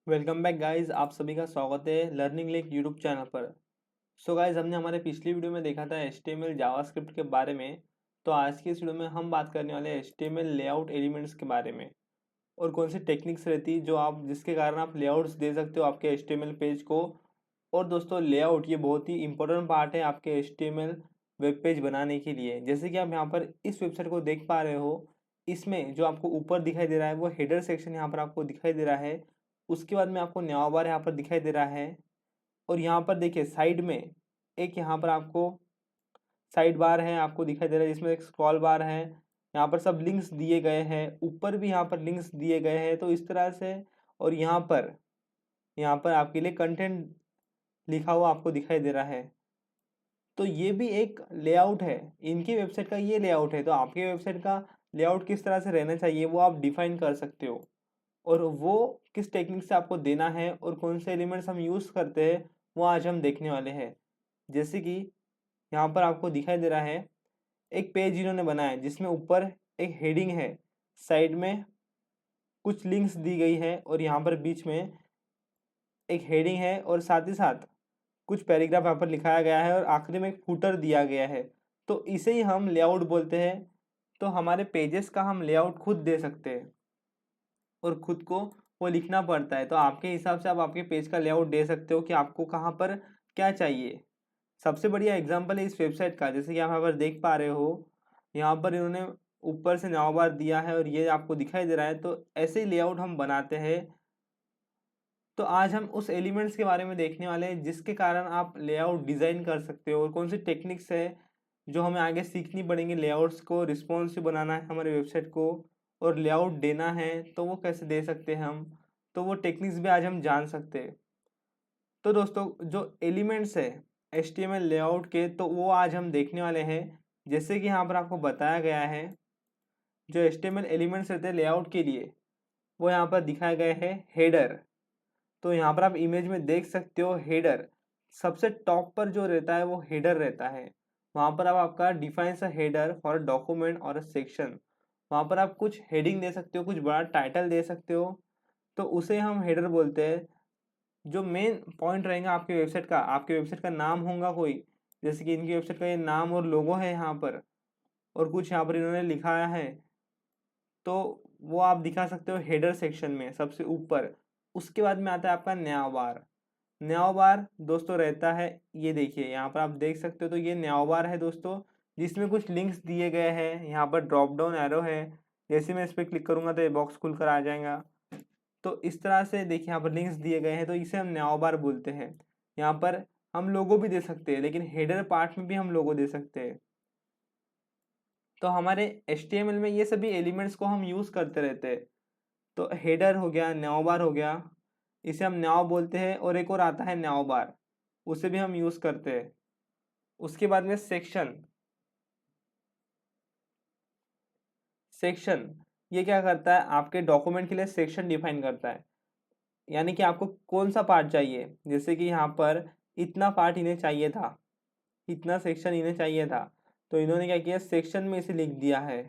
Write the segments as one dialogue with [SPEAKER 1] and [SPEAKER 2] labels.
[SPEAKER 1] Welcome back guys, आप सभी का स्वागत है लर्निंग लिंक यूट्यूब चैनल पर। सो गाइस, हमने हमारे पिछली वीडियो में देखा था HTML जावास्क्रिप्ट के बारे में। तो आज की इस वीडियो में हम बात करने वाले हैं HTML लेआउट एलिमेंट्स के बारे में और कौन सी टेक्निक्स रहती है जो आप जिसके कारण आप लेआउट्स दे सकते हो आपके HTML पेज को। और दोस्तों, लेआउट ये बहुत ही इंपॉर्टेंट पार्ट है आपके HTML वेब पेज बनाने के लिए। जैसे कि आप यहाँ पर इस वेबसाइट को देख पा रहे हो, इसमें जो आपको ऊपर दिखाई दे रहा है वो हेडर सेक्शन यहाँ पर आपको दिखाई दे रहा है। उसके बाद में आपको न्याव बार यहाँ पर दिखाई दे रहा है और यहाँ पर देखिए साइड में एक यहाँ पर आपको साइड बार है आपको दिखाई दे रहा है, जिसमें एक स्क्रॉल बार है। यहाँ पर सब लिंक्स दिए गए हैं, ऊपर भी यहाँ पर लिंक्स दिए गए हैं। तो इस तरह से और यहाँ पर आपके लिए कंटेंट लिखा हुआ आपको दिखाई दे रहा है। तो ये भी एक लेआउट है, इनकी वेबसाइट का ये लेआउट है। तो आपके वेबसाइट का लेआउट किस तरह से रहना चाहिए वो आप डिफाइन कर सकते हो, और वो किस टेक्निक से आपको देना है और कौन से एलिमेंट्स हम यूज़ करते हैं वो आज हम देखने वाले हैं। जैसे कि यहाँ पर आपको दिखाई दे रहा है एक पेज इन्होंने बनाया है जिसमें ऊपर एक हेडिंग है, साइड में कुछ लिंक्स दी गई है और यहाँ पर बीच में एक हेडिंग है और साथ ही साथ कुछ पैराग्राफ यहाँ पर लिखाया गया है और आखिरी में एक फुटर दिया गया है। तो इसे ही हम लेआउट बोलते हैं। तो हमारे पेजेस का हम लेआउट खुद दे सकते हैं और खुद को वो लिखना पड़ता है। तो आपके हिसाब से आप आपके पेज का लेआउट दे सकते हो कि आपको कहाँ पर क्या चाहिए। सबसे बढ़िया एग्जांपल है इस वेबसाइट का, जैसे कि आप यहाँ पर देख पा रहे हो, यहाँ पर इन्होंने ऊपर से नाव दिया है और ये आपको दिखाई दे रहा है। तो ऐसे ही लेआउट हम बनाते हैं। तो आज हम उस एलिमेंट्स के बारे में देखने वाले हैं जिसके कारण आप लेआउट डिज़ाइन कर सकते हो और कौन सी टेक्निक्स है जो हमें आगे सीखनी पड़ेंगी। लेआउट्स को रिस्पॉन्सिव बनाना है हमारे वेबसाइट को और लेआउट देना है तो वो कैसे दे सकते हैं हम, तो वो टेक्निक्स भी आज हम जान सकते हैं। तो दोस्तों, जो एलिमेंट्स है HTML लेआउट के, तो वो आज हम देखने वाले हैं। जैसे कि यहाँ पर आपको बताया गया है, जो HTML एलिमेंट्स रहते हैं लेआउट के लिए वो यहाँ पर दिखाए गए हैं हेडर। तो यहाँ पर आप इमेज में देख सकते हो हेडर सबसे टॉप पर जो रहता है वो हेडर रहता है। वहाँ पर आप आपका defines a header for a document और अ सेक्शन, वहाँ पर आप कुछ हेडिंग दे सकते हो, कुछ बड़ा टाइटल दे सकते हो। तो उसे हम हेडर बोलते हैं। जो मेन पॉइंट रहेगा आपके वेबसाइट का, आपके वेबसाइट का नाम होगा कोई, जैसे कि इनकी वेबसाइट का ये नाम और लोगो है यहाँ पर, और कुछ यहाँ पर इन्होंने लिखाया है, तो वो आप दिखा सकते हो हेडर सेक्शन में सबसे ऊपर। उसके बाद में आता है आपका न्याव बार। न्याव बार दोस्तों रहता है, ये देखिए यहाँ पर आप देख सकते हो। तो ये न्याव बार है दोस्तों, जिसमें कुछ लिंक्स दिए गए हैं। यहाँ पर ड्रॉप डाउन एरो है, जैसे मैं इस पर क्लिक करूंगा तो ये बॉक्स खुलकर आ जाएगा। तो इस तरह से देखिए यहाँ पर लिंक्स दिए गए हैं, तो इसे हम न्याव बार बोलते हैं। यहाँ पर हम लोगो भी दे सकते हैं, लेकिन हेडर पार्ट में भी हम लोगो दे सकते हैं। तो हमारे HTML में ये सभी एलिमेंट्स को हम यूज़ करते रहते हैं। तो हेडर हो गया, न्याव बार हो गया, इसे हम न्याव बोलते हैं। और एक और आता है न्याव बार, उसे भी हम यूज़ करते हैं। उसके बाद में सेक्शन। सेक्शन ये क्या करता है, आपके डॉक्यूमेंट के लिए सेक्शन डिफाइन करता है। यानी कि आपको कौन सा पार्ट चाहिए। जैसे कि यहाँ पर इतना पार्ट इन्हें चाहिए था, इतना सेक्शन इन्हें चाहिए था, तो इन्होंने क्या किया, सेक्शन में इसे लिख दिया है।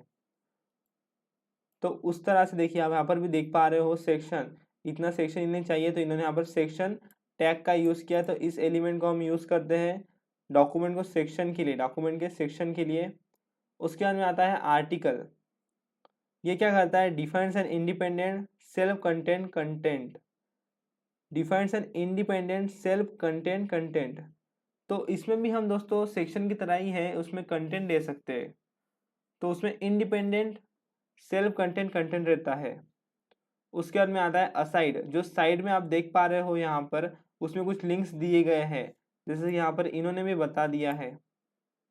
[SPEAKER 1] तो उस तरह से देखिए आप यहाँ पर भी देख पा रहे हो, सेक्शन, इतना सेक्शन इन्हें चाहिए तो इन्होंने यहाँ पर सेक्शन टैग का यूज़ किया। तो इस एलिमेंट को हम यूज़ करते हैं डॉक्यूमेंट को सेक्शन के लिए, डॉक्यूमेंट के सेक्शन के लिए। उसके बाद में आता है आर्टिकल। ये क्या करता है, defines an independent self content content, defines an independent self content content. तो इसमें भी हम दोस्तों सेक्शन की तरह ही है, उसमें कंटेंट दे सकते हैं। तो उसमें इंडिपेंडेंट सेल्फ कंटेंट कंटेंट रहता है। उसके बाद में आता है असाइड। जो साइड में आप देख पा रहे हो यहाँ पर, उसमें कुछ लिंक्स दिए गए हैं, जैसे यहाँ पर इन्होंने भी बता दिया है।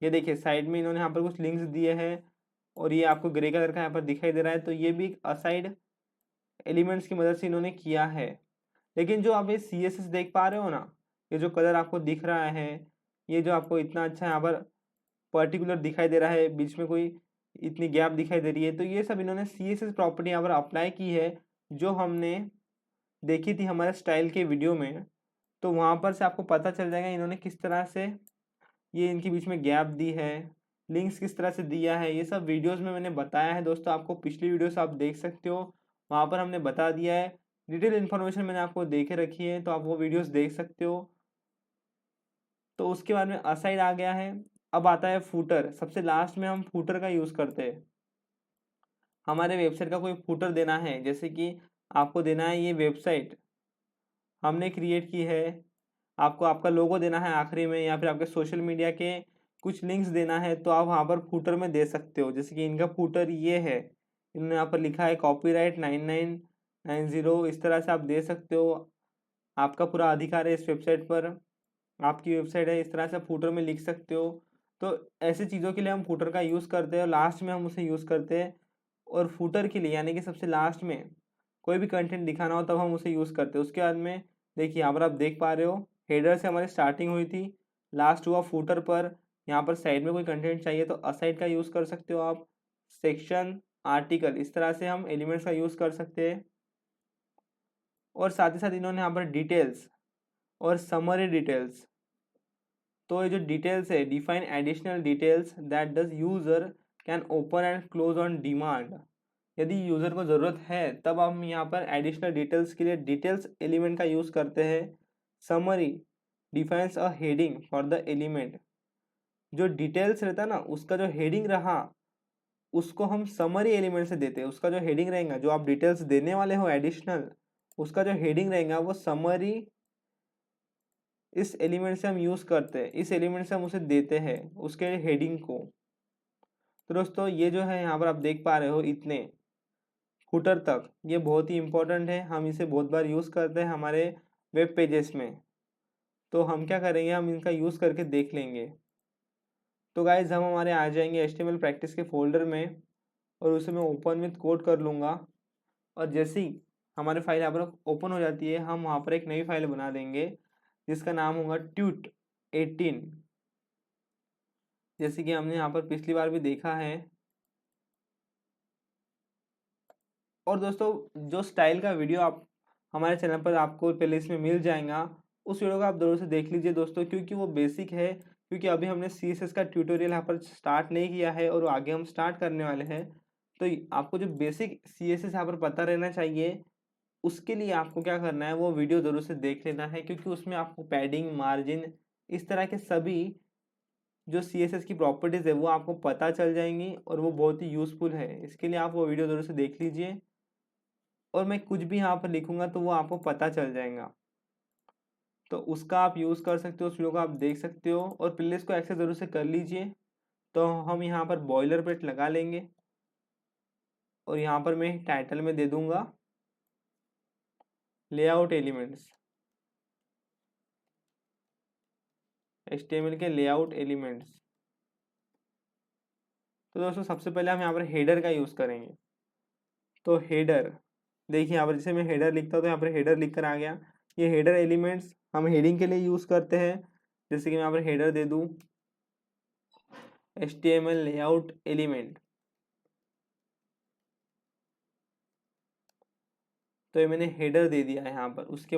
[SPEAKER 1] ये देखिए साइड में इन्होंने यहाँ पर कुछ लिंक्स दिए हैं और ये आपको ग्रे कलर का यहाँ पर दिखाई दे रहा है। तो ये भी असाइड एलिमेंट्स की मदद से इन्होंने किया है। लेकिन जो आप ये CSS देख पा रहे हो ना, ये जो कलर आपको दिख रहा है, ये जो आपको इतना अच्छा यहाँ पर पर्टिकुलर दिखाई दे रहा है, बीच में कोई इतनी गैप दिखाई दे रही है, तो ये सब इन्होंने CSS प्रॉपर्टी यहाँ पर अप्लाई की है, जो हमने देखी थी हमारे स्टाइल के वीडियो में। तो वहाँ पर से आपको पता चल जाएगा इन्होंने किस तरह से ये इनके बीच में गैप दी है, लिंक्स किस तरह से दिया है। ये सब वीडियोस में मैंने बताया है दोस्तों, आपको पिछली वीडियोस आप देख सकते हो, वहाँ पर हमने बता दिया है डिटेल इन्फॉर्मेशन मैंने आपको दे के रखी है, तो आप वो वीडियोस देख सकते हो। तो उसके बाद में असाइड आ गया है। अब आता है फूटर। सबसे लास्ट में हम फूटर का यूज़ करते हैं। हमारे वेबसाइट का कोई फूटर देना है, जैसे कि आपको देना है ये वेबसाइट हमने क्रिएट की है, आपको आपका लोगो देना है आखिरी में, या फिर आपके सोशल मीडिया के कुछ लिंक्स देना है, तो आप वहाँ पर फूटर में दे सकते हो। जैसे कि इनका फूटर ये है, इन्होंने यहाँ पर लिखा है कॉपीराइट 9990, इस तरह से आप दे सकते हो। आपका पूरा अधिकार है इस वेबसाइट पर, आपकी वेबसाइट है, इस तरह से फूटर में लिख सकते हो। तो ऐसी चीज़ों के लिए हम फूटर का यूज़ करते हैं और लास्ट में हम उसे यूज़ करते हैं। और फूटर के लिए यानी कि सबसे लास्ट में कोई भी कंटेंट दिखाना हो तब हम उसे यूज़ करते हैं। उसके बाद में देखिए यहाँ पर आप देख पा रहे हो, हेडर से हमारी स्टार्टिंग हुई थी, लास्ट हुआ फूटर पर। यहाँ पर साइड में कोई कंटेंट चाहिए तो असाइड का यूज़ कर सकते हो आप। सेक्शन, आर्टिकल, इस तरह से हम एलिमेंट्स का यूज़ कर सकते हैं। और साथ ही साथ इन्होंने यहाँ पर डिटेल्स और समरी डिटेल्स, तो ये जो डिटेल्स है, define additional details that does user can open and close on demand. यदि यूज़र को ज़रूरत है तब हम यहाँ पर एडिशनल डिटेल्स के लिए डिटेल्स एलिमेंट का यूज़ करते हैं। Summary defines a heading for the element. जो डिटेल्स रहता है ना, उसका जो हेडिंग रहा उसको हम समरी एलिमेंट से देते हैं। उसका जो हेडिंग रहेगा, जो आप डिटेल्स देने वाले हो एडिशनल, उसका जो हेडिंग रहेगा वो समरी इस एलिमेंट से हम यूज़ करते हैं, इस एलिमेंट से हम उसे देते हैं उसके हेडिंग को। तो दोस्तों ये जो है यहाँ पर आप देख पा रहे हो इतने फुटर तक, ये बहुत ही इंपॉर्टेंट है। हम इसे बहुत बार यूज़ करते हैं हमारे वेब पेजेस में। तो हम क्या करेंगे, हम इनका यूज़ करके देख लेंगे। तो गाइज हम हमारे आ जाएंगे HTML प्रैक्टिस के फोल्डर में और उसे मैं ओपन विथ कोड कर लूँगा। और जैसे ही हमारी फाइल यहाँ पर ओपन हो जाती है, हम वहाँ पर एक नई फाइल बना देंगे जिसका नाम होगा tut18। जैसे कि हमने यहाँ पर पिछली बार भी देखा है। और दोस्तों जो स्टाइल का वीडियो आप हमारे चैनल पर आपको प्लेलिस्ट में मिल जाएगा, उस वीडियो को आप जरूर से देख लीजिए दोस्तों, क्योंकि वो बेसिक है। क्योंकि अभी हमने CSS का ट्यूटोरियल यहाँ पर स्टार्ट नहीं किया है और आगे हम स्टार्ट करने वाले हैं। तो आपको जो बेसिक CSS यहाँ पर पता रहना चाहिए, उसके लिए आपको क्या करना है, वो वीडियो ज़रूर से देख लेना है, क्योंकि उसमें आपको पैडिंग, मार्जिन, इस तरह के सभी जो CSS की प्रॉपर्टीज़ है वो आपको पता चल जाएंगी और वो बहुत ही यूज़फुल है। इसके लिए आप वो वीडियो ज़रूर से देख लीजिए। और मैं कुछ भी यहाँ पर लिखूंगा तो वो आपको पता चल जाएगा, तो उसका आप यूज़ कर सकते हो, उस वीडियो को आप देख सकते हो। और प्लेलिस्ट को एक्सेस ज़रूर से कर लीजिए। तो हम यहाँ पर बॉयलर प्लेट लगा लेंगे और यहाँ पर मैं टाइटल में दे दूँगा लेआउट एलिमेंट्स, HTML के लेआउट एलिमेंट्स। तो दोस्तों सबसे पहले हम यहाँ पर हेडर का यूज़ करेंगे। तो हेडर देखिए, यहाँ पर जैसे मैं हेडर लिखता हूँ तो यहाँ पर हेडर लिख कर आ गया। ये हेडर एलिमेंट्स हम हेडिंग के लिए यूज़ करते हैं। जैसे कि मैं यहाँ पर हेडर दे दूँ HTML लेआउट एलिमेंट, तो ये मैंने हेडर दे दिया है यहाँ पर। उसके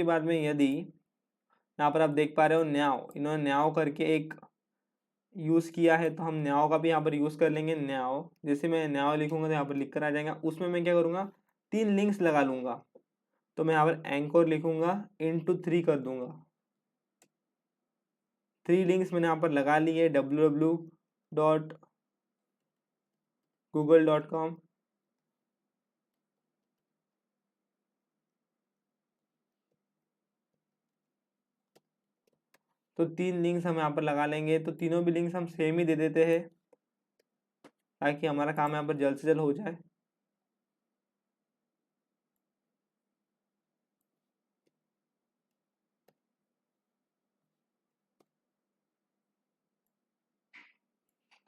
[SPEAKER 1] बाद में यदि यहाँ पर आप देख पा रहे हो न्याव, इन्होंने न्याव करके एक यूज़ किया है, तो हम न्याव का भी यहाँ पर यूज़ कर लेंगे। न्याव, जैसे मैं न्याव लिखूंगा तो यहाँ पर लिख कर आ जाएगा। उसमें मैं क्या करूँगा, 3 लिंक्स लगा लूँगा। तो मैं यहाँ पर एंकर लिखूंगा, *3 कर दूंगा। 3 लिंक्स मैंने यहाँ पर लगा लिए, www.google.com, तो 3 लिंक्स हम यहाँ पर लगा लेंगे। तो तीनों भी लिंक्स हम सेम ही दे देते हैं ताकि हमारा काम यहाँ पर जल्द से जल्द हो जाए।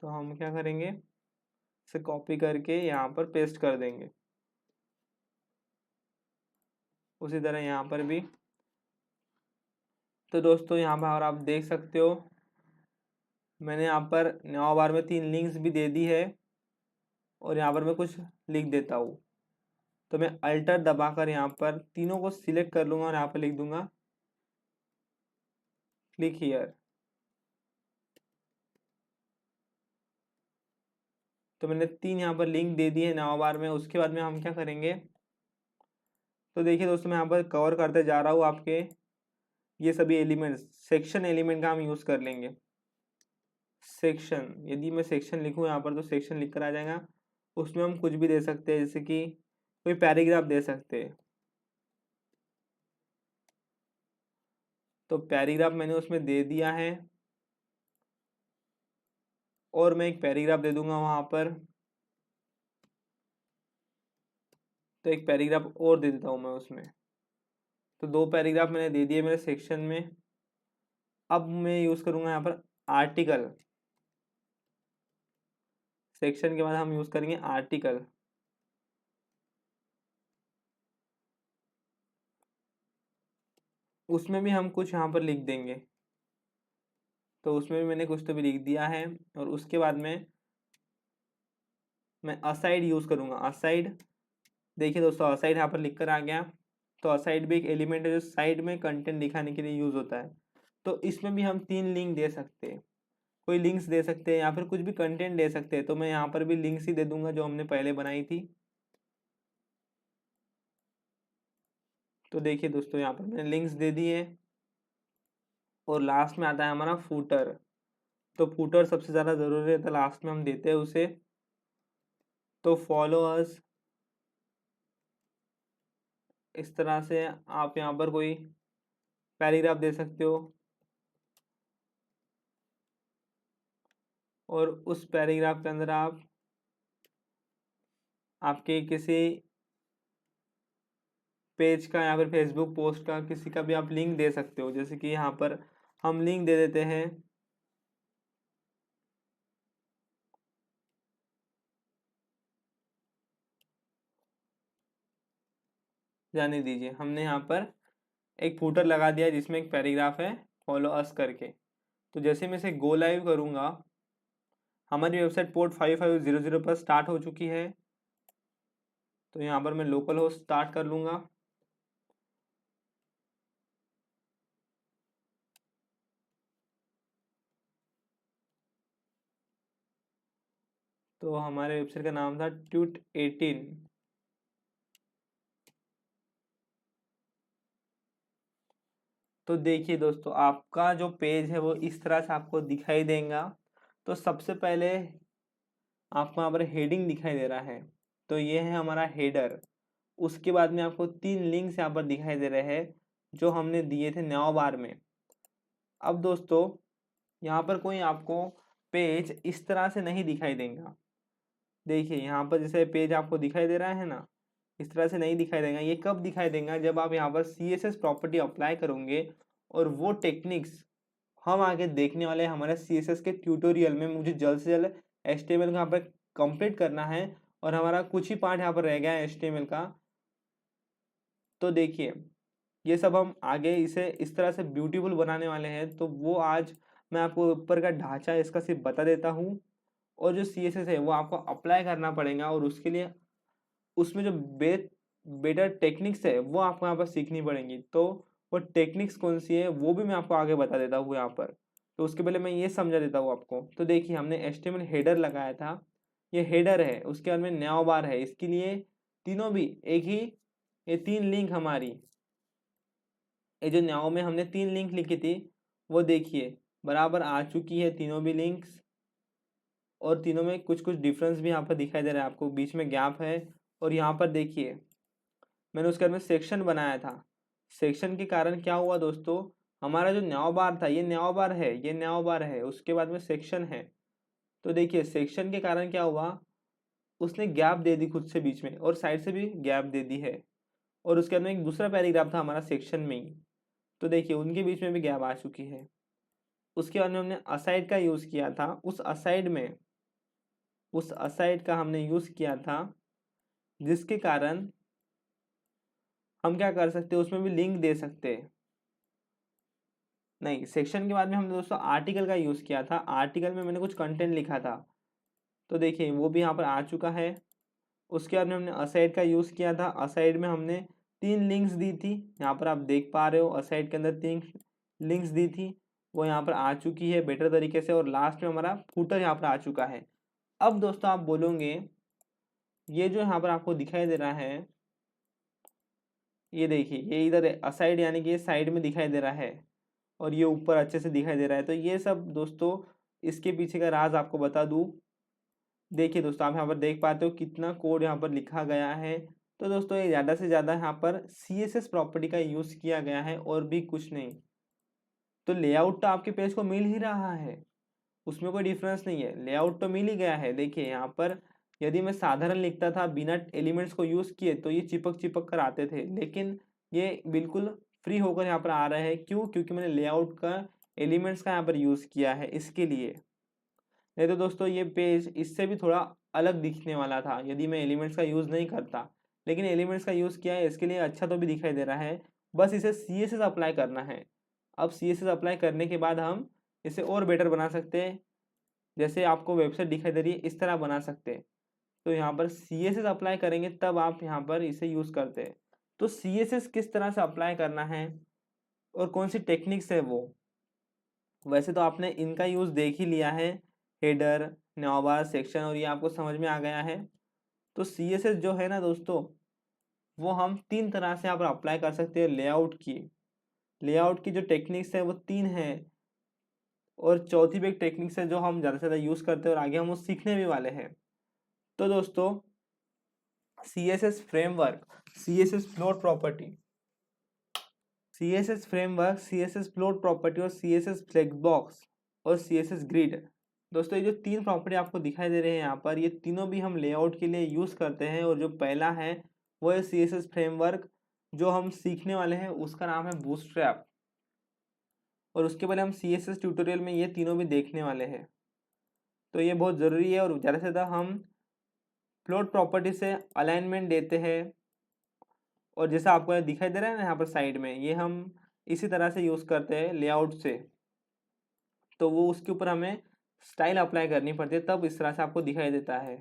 [SPEAKER 1] तो हम क्या करेंगे, इसे कॉपी करके यहाँ पर पेस्ट कर देंगे। उसी तरह यहाँ पर भी। तो दोस्तों यहाँ पर आप देख सकते हो, मैंने यहाँ पर न्याव बार में 3 लिंक्स भी दे दी है। और यहाँ पर मैं कुछ लिख देता हूँ। तो मैं अल्टर दबाकर यहाँ पर तीनों को सिलेक्ट कर लूँगा और यहाँ पर लिख दूंगा क्लिक हियर। तो मैंने 3 यहाँ पर लिंक दे दिए नाव बार में। उसके बाद में हम क्या करेंगे, तो देखिए दोस्तों मैं यहाँ पर कवर करते जा रहा हूँ आपके ये सभी एलिमेंट्स। सेक्शन एलिमेंट का हम यूज़ कर लेंगे। सेक्शन, यदि मैं सेक्शन लिखूँ यहाँ पर तो सेक्शन लिख कर आ जाएगा। उसमें हम कुछ भी दे सकते हैं, जैसे कि कोई पैराग्राफ दे सकते हैं। तो पैराग्राफ मैंने उसमें दे दिया है, और मैं एक पैराग्राफ दे दूंगा वहां पर। तो एक पैराग्राफ और दे देता हूं मैं उसमें। तो 2 पैराग्राफ मैंने दे दिए मेरे सेक्शन में। अब मैं यूज करूंगा यहाँ पर आर्टिकल। सेक्शन के बाद हम यूज करेंगे आर्टिकल। उसमें भी हम कुछ यहाँ पर लिख देंगे। तो उसमें भी मैंने कुछ तो भी लिख दिया है। और उसके बाद में मैं असाइड यूज करूंगा। असाइड, देखिए दोस्तों असाइड यहाँ पर लिख कर आ गया। तो असाइड भी एक एलिमेंट है जो साइड में कंटेंट दिखाने के लिए यूज होता है। तो इसमें भी हम 3 लिंक दे सकते हैं। कोई लिंक्स दे सकते हैं या फिर कुछ भी कंटेंट दे सकते हैं। तो मैं यहाँ पर भी लिंक्स ही दे दूंगा जो हमने पहले बनाई थी। तो देखिए दोस्तों यहाँ पर मैंने लिंक्स दे दिए। और लास्ट में आता है हमारा फूटर। तो फूटर सबसे ज़्यादा ज़रूरी रहता है, लास्ट में हम देते हैं उसे। तो फॉलो अस, इस तरह से आप यहाँ पर कोई पैराग्राफ दे सकते हो। और उस पैराग्राफ के अंदर आप आपके किसी पेज का या फिर फेसबुक पोस्ट का किसी का भी आप लिंक दे सकते हो। जैसे कि यहाँ पर हम लिंक दे देते हैं, जाने दीजिए, हमने यहाँ पर एक फूटर लगा दिया जिसमें एक पैराग्राफ है फॉलो अस करके। तो जैसे मैं इसे गो लाइव करूँगा, हमारी वेबसाइट पोर्ट 5500 पर स्टार्ट हो चुकी है। तो यहाँ पर मैं लोकल होस्ट स्टार्ट कर लूँगा। तो हमारे वेबसाइट का नाम था ट्यूट18। तो देखिए दोस्तों आपका जो पेज है वो इस तरह से आपको दिखाई देगा। तो सबसे पहले आपको यहाँ पर हेडिंग दिखाई दे रहा है, तो ये है हमारा हेडर। उसके बाद में आपको 3 लिंक्स यहाँ पर दिखाई दे रहे हैं जो हमने दिए थे न्याव बार में। अब दोस्तों यहाँ पर कोई आपको पेज इस तरह से नहीं दिखाई देगा। देखिए यहाँ पर जैसे पेज आपको दिखाई दे रहा है ना, इस तरह से नहीं दिखाई देगा। ये कब दिखाई देगा, जब आप यहाँ पर CSS प्रॉपर्टी अप्लाई करोगे। और वो टेक्निक्स हम आगे देखने वाले हैं हमारे CSS के ट्यूटोरियल में। मुझे जल्द से जल्द HTML को यहाँ पर कंप्लीट करना है, और हमारा कुछ ही पार्ट यहाँ पर रह गया है HTML का। तो देखिए ये सब हम आगे इसे इस तरह से ब्यूटीफुल बनाने वाले हैं। तो वो आज मैं आपको ऊपर का ढांचा इसका सिर्फ बता देता हूँ। और जो CSS है वो आपको अप्लाई करना पड़ेगा, और उसके लिए उसमें जो बेटर टेक्निक्स है वो आपको यहाँ पर सीखनी पड़ेंगी। तो वो टेक्निक्स कौन सी है वो भी मैं आपको आगे बता देता हूँ यहाँ पर। तो उसके पहले मैं ये समझा देता हूँ आपको। तो देखिए हमने HTML हेडर लगाया था, ये हेडर है। उसके बाद में न्याव बार है, इसके लिए तीनों भी एक ही, ये 3 लिंक हमारी, ये जो न्याव में हमने 3 लिंक लिखी थी वो देखिए बराबर आ चुकी है तीनों भी लिंक्स। और तीनों में कुछ कुछ डिफरेंस भी यहाँ पर दिखाई दे रहा है आपको, बीच में गैप है। और यहाँ पर देखिए मैंने उसके अंदर सेक्शन बनाया था। सेक्शन के कारण क्या हुआ दोस्तों, हमारा जो न्याव बार था ये न्याव बार है, ये न्याव बार है, उसके बाद में सेक्शन है। तो देखिए सेक्शन के कारण क्या हुआ, उसने गैप दे दी खुद से बीच में, और साइड से भी गैप दे दी है। और उसके अंदर एक दूसरा पैराग्राफ था हमारा सेक्शन में ही, तो देखिए उनके बीच में भी गैप आ चुकी है। उसके बाद में हमने असाइड का यूज़ किया था। उस असाइड का हमने यूज़ किया था, जिसके कारण हम क्या कर सकते हैं, उसमें भी लिंक दे सकते हैं। नहीं, सेक्शन के बाद में हमने दोस्तों आर्टिकल का यूज़ किया था। आर्टिकल में मैंने कुछ कंटेंट लिखा था, तो देखिए वो भी यहाँ पर आ चुका है। उसके बाद में हमने असाइड का यूज़ किया था। असाइड में हमने 3 लिंक्स दी थी, यहाँ पर आप देख पा रहे हो असाइड के अंदर 3 लिंक्स दी थी, वो यहाँ पर आ चुकी है बेटर तरीके से। और लास्ट में हमारा फूटर यहाँ पर आ चुका है। अब दोस्तों आप बोलोगे ये जो यहाँ पर आपको दिखाई दे रहा है, ये देखिए ये इधर असाइड यानी कि ये साइड में दिखाई दे रहा है और ये ऊपर अच्छे से दिखाई दे रहा है। तो ये सब दोस्तों इसके पीछे का राज आपको बता दूं। देखिए दोस्तों आप यहाँ पर देख पाते हो कितना कोड यहाँ पर लिखा गया है। तो दोस्तों ये ज़्यादा से ज़्यादा यहाँ पर CSS प्रॉपर्टी का यूज़ किया गया है और भी कुछ नहीं। तो लेआउट तो आपके पेज को मिल ही रहा है, उसमें कोई डिफरेंस नहीं है, लेआउट तो मिल ही गया है। देखिए यहाँ पर यदि मैं साधारण लिखता था बिना एलिमेंट्स को यूज़ किए तो ये चिपक चिपक कर आते थे, लेकिन ये बिल्कुल फ्री होकर यहाँ पर आ रहे हैं। क्यों? क्योंकि मैंने लेआउट का एलिमेंट्स का यहाँ पर यूज़ किया है इसके लिए। नहीं तो दोस्तों ये पेज इससे भी थोड़ा अलग दिखने वाला था यदि मैं एलिमेंट्स का यूज़ नहीं करता, लेकिन एलिमेंट्स का यूज़ किया है इसके लिए अच्छा तो भी दिखाई दे रहा है। बस इसे CSS अप्लाई करना है। अब CSS अप्लाई करने के बाद हम इसे और बेटर बना सकते हैं। जैसे आपको वेबसाइट दिखाई दे रही है इस तरह बना सकते हैं। तो यहाँ पर CSS अप्लाई करेंगे तब आप यहाँ पर इसे यूज़ करते हैं। तो CSS किस तरह से अप्लाई करना है और कौन सी टेक्निक्स है वो, वैसे तो आपने इनका यूज़ देख ही लिया है, हेडर, नौबार, सेक्शन, और ये आपको समझ में आ गया है। तो CSS जो है ना दोस्तों, वो हम 3 तरह से यहाँ पर अप्लाई कर सकते हैं। लेआउट की जो टेक्निक्स है वो 3 है, और चौथी भी एक टेक्निक्स है जो हम ज़्यादा से ज़्यादा यूज़ करते हैं और आगे हम वो सीखने भी वाले हैं। तो दोस्तों CSS framework, CSS float property, CSS framework, CSS float property और CSS फ्लेक्स बॉक्स और CSS ग्रिड। दोस्तों ये जो 3 प्रॉपर्टी आपको दिखाई दे रहे हैं यहाँ पर, ये तीनों भी हम लेआउट के लिए यूज़ करते हैं। और जो पहला है वो है CSS फ्रेमवर्क, जो हम सीखने वाले हैं उसका नाम है बूटस्ट्रैप। और उसके पहले हम CSS ट्यूटोरियल में ये तीनों भी देखने वाले हैं। तो ये बहुत ज़रूरी है। और ज़्यादा से ज़्यादा हम फ्लोट प्रॉपर्टी से अलाइनमेंट देते हैं, और जैसा आपको ये दिखाई दे रहा है ना यहाँ पर साइड में, ये हम इसी तरह से यूज़ करते हैं लेआउट से। तो वो उसके ऊपर हमें स्टाइल अप्लाई करनी पड़ती है, तब इस तरह से आपको दिखाई देता है।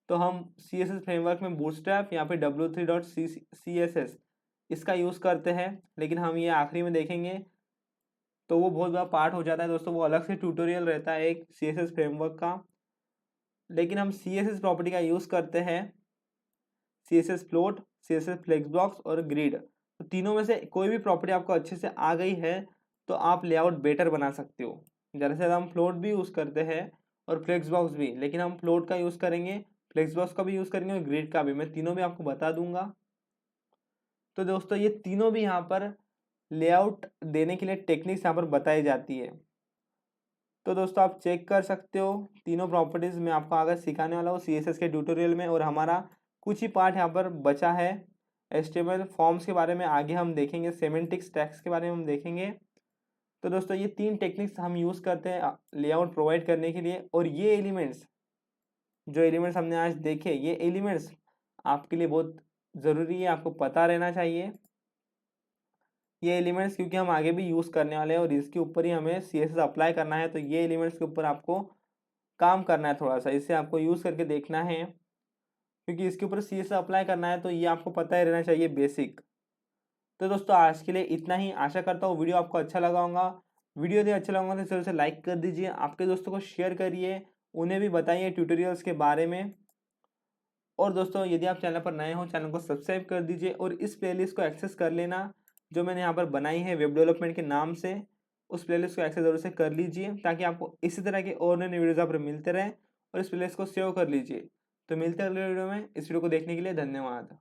[SPEAKER 1] तो हम CSS फ्रेमवर्क में बूटस्ट्रैप या फिर w3.css इसका यूज़ करते हैं, लेकिन हम ये आखिरी में देखेंगे। तो वो बहुत बड़ा पार्ट हो जाता है दोस्तों, वो अलग से ट्यूटोरियल रहता है एक CSS फ्रेमवर्क का। लेकिन हम CSS प्रॉपर्टी का यूज़ करते हैं, CSS float, CSS flex box और ग्रिड। तो तीनों में से कोई भी प्रॉपर्टी आपको अच्छे से आ गई है तो आप लेआउट बेटर बना सकते हो। ज़्यादा से ज़्यादा हम फ्लोट भी यूज़ करते हैं और फ्लेक्स बॉक्स भी, लेकिन हम फ्लोट का यूज़ करेंगे, फ्लेक्स बॉक्स का भी यूज़ करेंगे और ग्रिड का भी। मैं तीनों भी आपको बता दूंगा। तो दोस्तों ये तीनों भी यहाँ पर लेआउट देने के लिए टेक्निक्स यहाँ पर बताई जाती है। तो दोस्तों आप चेक कर सकते हो, तीनों प्रॉपर्टीज़ मैं आपको आगे सिखाने वाला हूँ CSS के ट्यूटोरियल में। और हमारा कुछ ही पार्ट यहाँ पर बचा है, HTML फॉर्म्स के बारे में आगे हम देखेंगे, सेमेंटिक्स टैग्स के बारे में हम देखेंगे। तो दोस्तों ये 3 टेक्निक्स हम यूज़ करते हैं लेआउट प्रोवाइड करने के लिए। और ये एलिमेंट्स, जो एलिमेंट्स हमने आज देखे, ये एलिमेंट्स आपके लिए बहुत ज़रूरी है, आपको पता रहना चाहिए ये एलिमेंट्स, क्योंकि हम आगे भी यूज़ करने वाले हैं और इसके ऊपर ही हमें CSS अप्लाई करना है। तो ये एलिमेंट्स के ऊपर आपको काम करना है, थोड़ा सा इसे आपको यूज़ करके देखना है, क्योंकि इसके ऊपर CSS अप्लाई करना है। तो ये आपको पता ही रहना चाहिए बेसिक। तो दोस्तों आज के लिए इतना ही। आशा करता हूँ वीडियो आपको अच्छा लगा होगा। वीडियो यदि अच्छा लगा तो जल्द से लाइक कर दीजिए, आपके दोस्तों को शेयर करिए, उन्हें भी बताइए ट्यूटोरियल्स के बारे में। और दोस्तों यदि आप चैनल पर नए हो, चैनल को सब्सक्राइब कर दीजिए और इस प्लेलिस्ट को एक्सेस कर लेना जो मैंने यहाँ पर बनाई है वेब डेवलपमेंट के नाम से। उस प्लेलिस्ट को एक्सेस जरूर से कर लीजिए ताकि आपको इसी तरह के और नए वीडियोज़ आप मिलते रहें, और इस प्लेलिस्ट को सेव कर लीजिए। तो मिलते हैं अगले वीडियो में। इस वीडियो को देखने के लिए धन्यवाद।